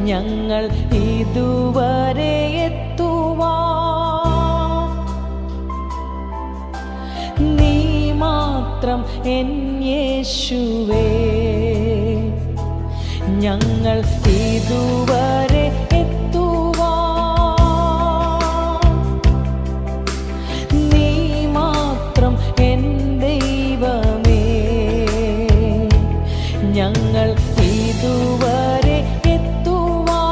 ഞങ്ങൾ ഇതുവരെ എത്തുവാൻ നീ മാത്രം എൻ യേശുവേ. ഞങ്ങൾ ഇതുവരെ എത്തുവാൻ നീ മാത്രം എൻ ദൈവമേ. ഞങ്ങൾ ഇതുവരെ എത്തുവാൻ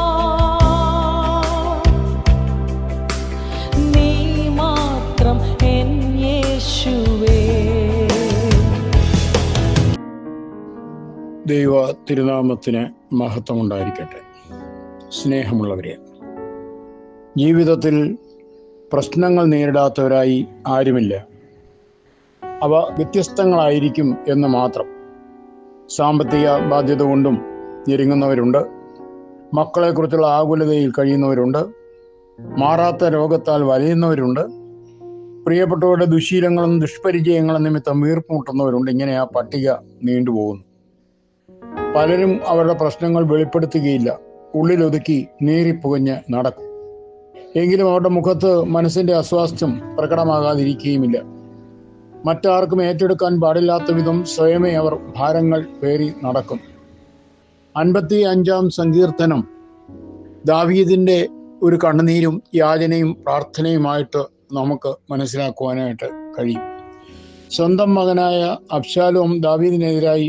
നീ മാത്രം എൻ യേശുവേ. ദൈവ തിരുനാമത്തിന് മഹത്വമുണ്ടായിരിക്കട്ടെ. സ്നേഹമുള്ളവരെ, ജീവിതത്തിൽ പ്രശ്നങ്ങൾ നേരിടാത്തവരായി ആരുമില്ല. അവ വ്യത്യസ്തങ്ങളായിരിക്കും എന്ന് മാത്രം. സാമ്പത്തിക ബാധ്യത കൊണ്ടും ഞെരുങ്ങുന്നവരുണ്ട്, മക്കളെക്കുറിച്ചുള്ള ആകുലതയിൽ കഴിയുന്നവരുണ്ട്, മാറാത്ത രോഗത്താൽ വലയുന്നവരുണ്ട്, പ്രിയപ്പെട്ടവരുടെ ദുശീലങ്ങളും ദുഷ്പരിചയങ്ങളും നിമിത്തം വീർപ്പുമുട്ടുന്നവരുണ്ട്. ഇങ്ങനെ ആ പട്ടിക നീണ്ടുപോകുന്നു. പലരും അവരുടെ പ്രശ്നങ്ങൾ വെളിപ്പെടുത്തുകയില്ല, ഉള്ളിലൊതുക്കി നീറിപ്പുകഞ്ഞ് നടക്കും. എങ്കിലും അവരുടെ മുഖത്ത് മനസ്സിന്റെ അസ്വാസ്ഥ്യം പ്രകടമാകാതിരിക്കുകയുമില്ല. മറ്റാർക്കും ഏറ്റെടുക്കാൻ പാടില്ലാത്ത വിധം സ്വയമേ അവർ ഭാരങ്ങൾ പേറി നടക്കും. 55-ാം സങ്കീർത്തനം ദാവീദിന്റെ ഒരു കണ്ണുനീരും യാചനയും പ്രാർത്ഥനയുമായിട്ട് നമുക്ക് മനസ്സിലാക്കുവാനായിട്ട് കഴിയും. സ്വന്തം മകനായ അബ്ശാലോം ദാവീദിനെതിരായി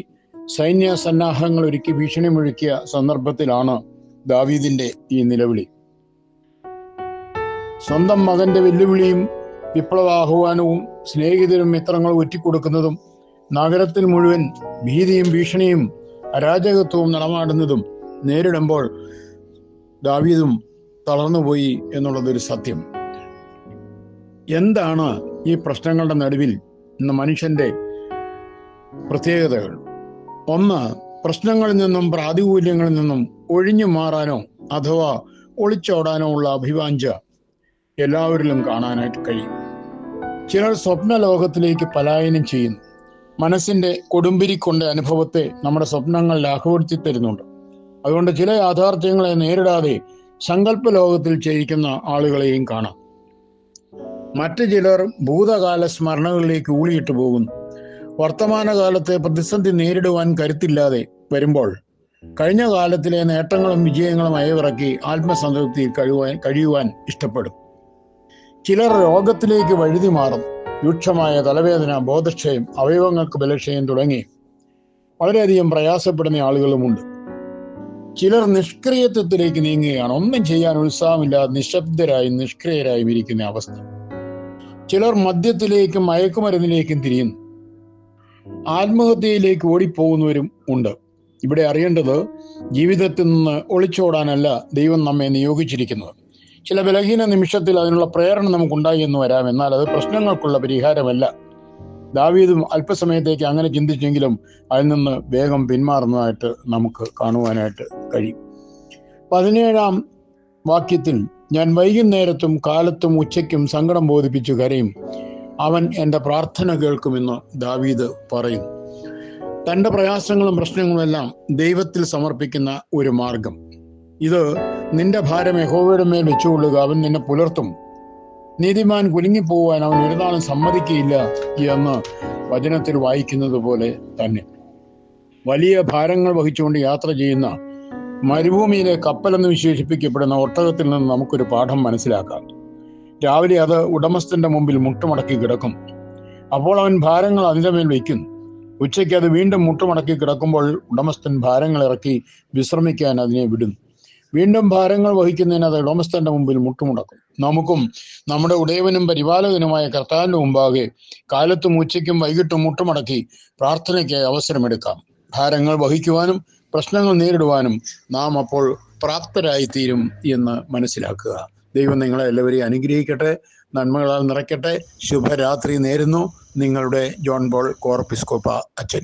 സൈന്യ സന്നാഹങ്ങൾ ഒരുക്കി ഭീഷണി മുഴക്കിയ സന്ദർഭത്തിലാണ് ദാവീദിന്റെ ഈ നിലവിളി. സ്വന്തം മകന്റെ വെല്ലുവിളിയും വിപ്ലവാഹ്വാനവും സ്നേഹിതരും മിത്രങ്ങളും ഒറ്റിക്കൊടുക്കുന്നതും നഗരത്തിൽ മുഴുവൻ ഭീതിയും ഭീഷണിയും അരാജകത്വവും നടമാടുന്നതും നേരിടുമ്പോൾ ദാവീദും തളർന്നുപോയി എന്നുള്ളതൊരു സത്യം. എന്താണ് ഈ പ്രശ്നങ്ങളുടെ നടുവിൽ ഇന്ന് മനുഷ്യന്റെ പ്രത്യേകതകൾ? ഒന്ന്, പ്രശ്നങ്ങളിൽ നിന്നും പ്രാതികൂല്യങ്ങളിൽ നിന്നും ഒഴിഞ്ഞു മാറാനോ അഥവാ ഒളിച്ചോടാനോ ഉള്ള അഭിവാഞ്ച എല്ലാവരിലും കാണാനായിട്ട് കഴിയും. ചിലർ സ്വപ്ന ലോകത്തിലേക്ക് പലായനം ചെയ്യുന്നു. മനസ്സിന്റെ കൊടുമ്പിരിക്കൊണ്ട അനുഭവത്തെ നമ്മുടെ സ്വപ്നങ്ങൾ ലാഘവപ്പെടുത്തി തരുന്നുണ്ട്. അതുകൊണ്ട് ചില യാഥാർത്ഥ്യങ്ങളെ നേരിടാതെ സങ്കല്പ ലോകത്തിൽ ചെയ്യിക്കുന്ന ആളുകളെയും കാണാം. മറ്റു ചിലർ ഭൂതകാല സ്മരണകളിലേക്ക് ഊളിയിട്ട് പോകുന്നു. വർത്തമാനകാലത്തെ പ്രതിസന്ധി നേരിടുവാൻ കരുത്തില്ലാതെ വരുമ്പോൾ കഴിഞ്ഞ കാലത്തിലെ നേട്ടങ്ങളും വിജയങ്ങളും അയവിറക്കി ആത്മസംതൃപ്തിയിൽ കഴിയുവാൻ ഇഷ്ടപ്പെടും. ചിലർ രോഗത്തിലേക്ക് വഴുതി മാറും. രൂക്ഷമായ തലവേദന, ബോധക്ഷയം, അവയവങ്ങൾക്ക് ബലക്ഷയം തുടങ്ങി വളരെയധികം പ്രയാസപ്പെടുന്ന ആളുകളുമുണ്ട്. ചിലർ നിഷ്ക്രിയത്വത്തിലേക്ക് നീങ്ങുകയാണ്. ഒന്നും ചെയ്യാൻ ഉത്സാഹമില്ലാതെ നിശബ്ദരായും നിഷ്ക്രിയരായും ഇരിക്കുന്ന അവസ്ഥ. ചിലർ മദ്യത്തിലേക്കും മയക്കുമരുന്നിലേക്കും തിരിയുന്നു. ആത്മഹത്യയിലേക്ക് ഓടിപ്പോകുന്നവരും ഉണ്ട്. ഇവിടെ അറിയേണ്ടത്, ജീവിതത്തിൽ നിന്ന് ഒളിച്ചോടാനല്ല ദൈവം നമ്മെ നിയോഗിച്ചിരിക്കുന്നത്. ചില ബലഹീന നിമിഷത്തിൽ അതിനുള്ള പ്രേരണ നമുക്കുണ്ടായി എന്ന് വരാം, എന്നാൽ അത് പ്രശ്നങ്ങൾക്കുള്ള പരിഹാരമല്ല. ദാവീദും അല്പസമയത്തേക്ക് അങ്ങനെ ചിന്തിച്ചെങ്കിലും അതിൽ നിന്ന് വേഗം പിന്മാറുന്നതായിട്ട് നമുക്ക് കാണുവാനായിട്ട് കഴിയും. 17-ാം വാക്യത്തിൽ, ഞാൻ വൈകുന്നേരത്തും കാലത്തും ഉച്ചയ്ക്കും സങ്കടം ബോധിപ്പിച്ചു കരയും, അവൻ എൻ്റെ പ്രാർത്ഥന കേൾക്കുമെന്ന് ദാവീദ് പറയും. തൻ്റെ പ്രയാസങ്ങളും പ്രശ്നങ്ങളും എല്ലാം ദൈവത്തിൽ സമർപ്പിക്കുന്ന ഒരു മാർഗം. ഇത് നിന്റെ ഭാരം യഹോവയുടെ മേൽ വെച്ചുകൊള്ളുക, അവൻ നിന്നെ പുലർത്തും. നീതിമാൻ കുലുങ്ങിപ്പോവാൻ അവൻ ഒരു നാളും സമ്മതിക്കുകയില്ല എന്ന് വചനത്തിൽ വായിക്കുന്നത് പോലെ തന്നെ. വലിയ ഭാരങ്ങൾ വഹിച്ചുകൊണ്ട് യാത്ര ചെയ്യുന്ന മരുഭൂമിയിലെ കപ്പലെന്ന് വിശേഷിപ്പിക്കപ്പെടുന്ന ഒട്ടകത്തിൽ നിന്ന് നമുക്കൊരു പാഠം മനസ്സിലാക്കാം. രാവിലെ അത് ഉടമസ്ഥന്റെ മുമ്പിൽ മുട്ടുമടക്കി കിടക്കും. അപ്പോൾ അവൻ ഭാരങ്ങൾ അതിൻ്റെ മേൽ വയ്ക്കുന്നു. ഉച്ചയ്ക്ക് അത് വീണ്ടും മുട്ടുമടക്കി കിടക്കുമ്പോൾ ഉടമസ്ഥൻ ഭാരങ്ങൾ ഇറക്കി വിശ്രമിക്കാൻ അതിനെ വിടുന്നു. വീണ്ടും ഭാരങ്ങൾ വഹിക്കുന്നതിന് അത് ഉടമസ്ഥന്റെ മുമ്പിൽ മുട്ടുമുടക്കും. നമുക്കും നമ്മുടെ ഉടയവനും പരിപാലകനുമായ കർത്താവിന്റെ മുമ്പാകെ കാലത്തും ഉച്ചയ്ക്കും വൈകിട്ടും മുട്ടുമടക്കി പ്രാർത്ഥനയ്ക്ക് അവസരമെടുക്കാം. ഭാരങ്ങൾ വഹിക്കുവാനും പ്രശ്നങ്ങൾ നേരിടുവാനും നാം അപ്പോൾ പ്രാപ്തരായിത്തീരും എന്ന് മനസ്സിലാക്കുക. ദൈവം നിങ്ങളെ എല്ലാവരെയും അനുഗ്രഹിക്കട്ടെ, നന്മകളാൽ നിറയ്ക്കട്ടെ. ശുഭരാത്രി നേരുന്നു. നിങ്ങളുടെ ജോൺ പോൾ കോർ എപ്പിസ്കോപ്പ അച്ഛൻ.